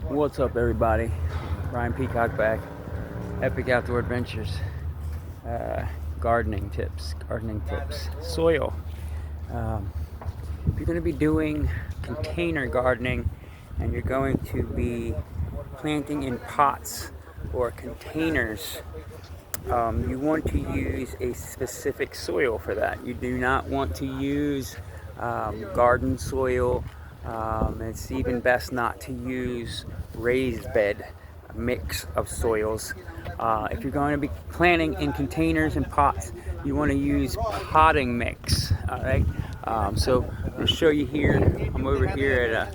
What's up, everybody? Brian Peacock back. Epic Outdoor Adventures. Gardening tips. Soil. If you're going to be doing container gardening and you're going to be planting in pots or containers, you want to use a specific soil for that. You do not want to use garden soil. It's even best not to use raised bed mix of soils. If you're going to be planting in containers and pots, you want to use potting mix. All right. So I'm going to show you here. I'm over here at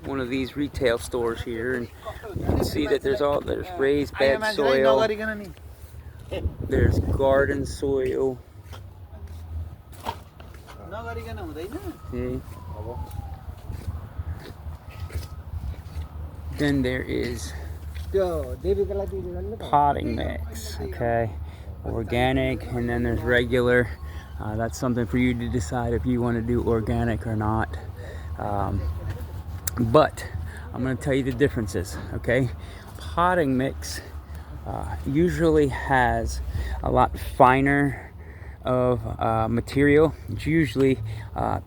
one of these retail stores here, and you can see that there's raised bed soil. There's garden soil. See? Then there is potting mix, okay? Organic, and then there's regular. That's something for you to decide if you want to do organic or not. But I'm going to tell you the differences, okay? Potting mix usually has a lot finer of material. It's usually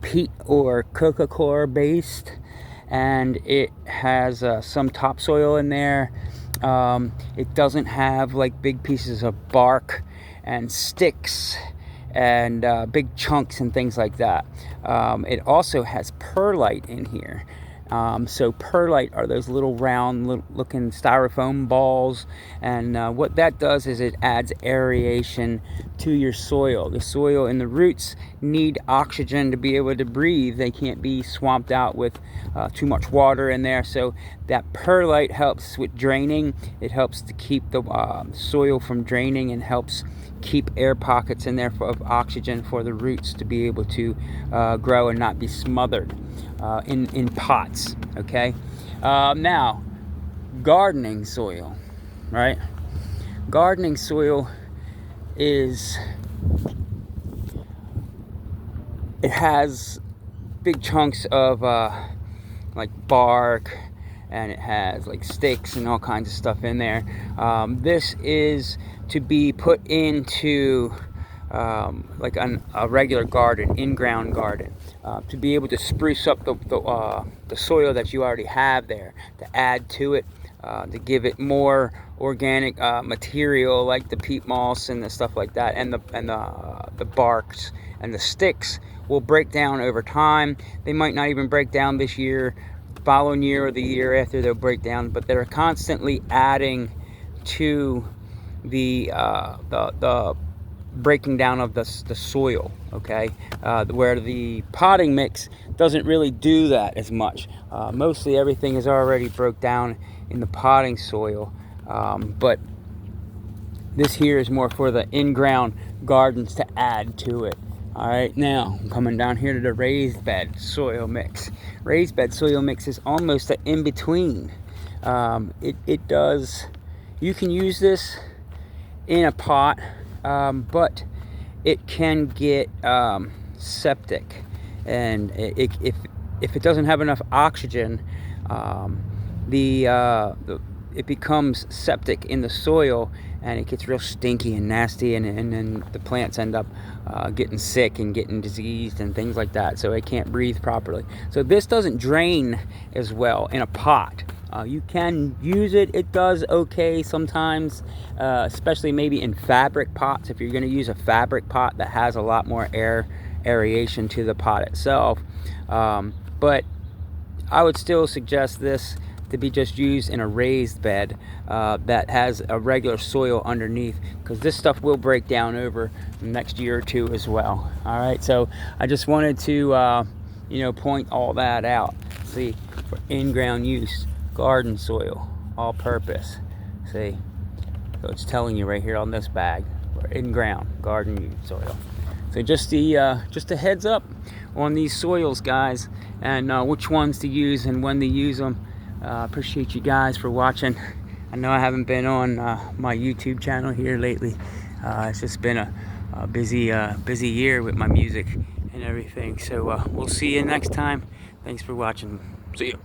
peat or coca-cola based, and it has some topsoil in there. It doesn't have like big pieces of bark and sticks and big chunks and things like that. It also has perlite in here. So perlite are those little round looking styrofoam balls, and what that does is it adds aeration to your soil. The soil and the roots need oxygen to be able to breathe. They can't be swamped out with too much water in there, so that perlite helps with draining. It helps to keep the soil from draining and helps keep air pockets in there of oxygen for the roots to be able to grow and not be smothered in pots. Okay, now gardening soil, right? Gardening soil it has big chunks of like bark, and it has like sticks and all kinds of stuff in there. This is to be put into like a regular garden, in-ground garden, to be able to spruce up the soil that you already have there, to add to it, to give it more organic material like the peat moss and the stuff like that, and the barks and the sticks will break down over time. They might not even break down this year, following year, or the year after they'll break down, but they're constantly adding to the breaking down of the soil, okay? Where the potting mix doesn't really do that as much. Mostly everything is already broke down in the potting soil, but this here is more for the in-ground gardens to add to it. All right, now I'm coming down here to the raised bed soil mix. Raised bed soil mix is almost an in-between. You can use this in a pot, but it can get septic, and if it doesn't have enough oxygen, it becomes septic in the soil, and it gets real stinky and nasty, and then the plants end up getting sick and getting diseased and things like that, so it can't breathe properly. So this doesn't drain as well in a pot. You can use it. It does okay sometimes, especially maybe in fabric pots. If you're going to use a fabric pot that has a lot more aeration to the pot itself, but I would still suggest this to be just used in a raised bed that has a regular soil underneath, because this stuff will break down over the next year or two as well. All right, so I just wanted to point all that out. See, for in-ground use, garden soil, all purpose. See, so it's telling you right here on this bag, for in-ground garden use soil. So just a heads up on these soils, guys, and which ones to use and when to use them. Appreciate you guys for watching. I know I haven't been on my YouTube channel here lately. It's just been a busy year with my music and everything. So we'll see you next time. Thanks for watching. See you.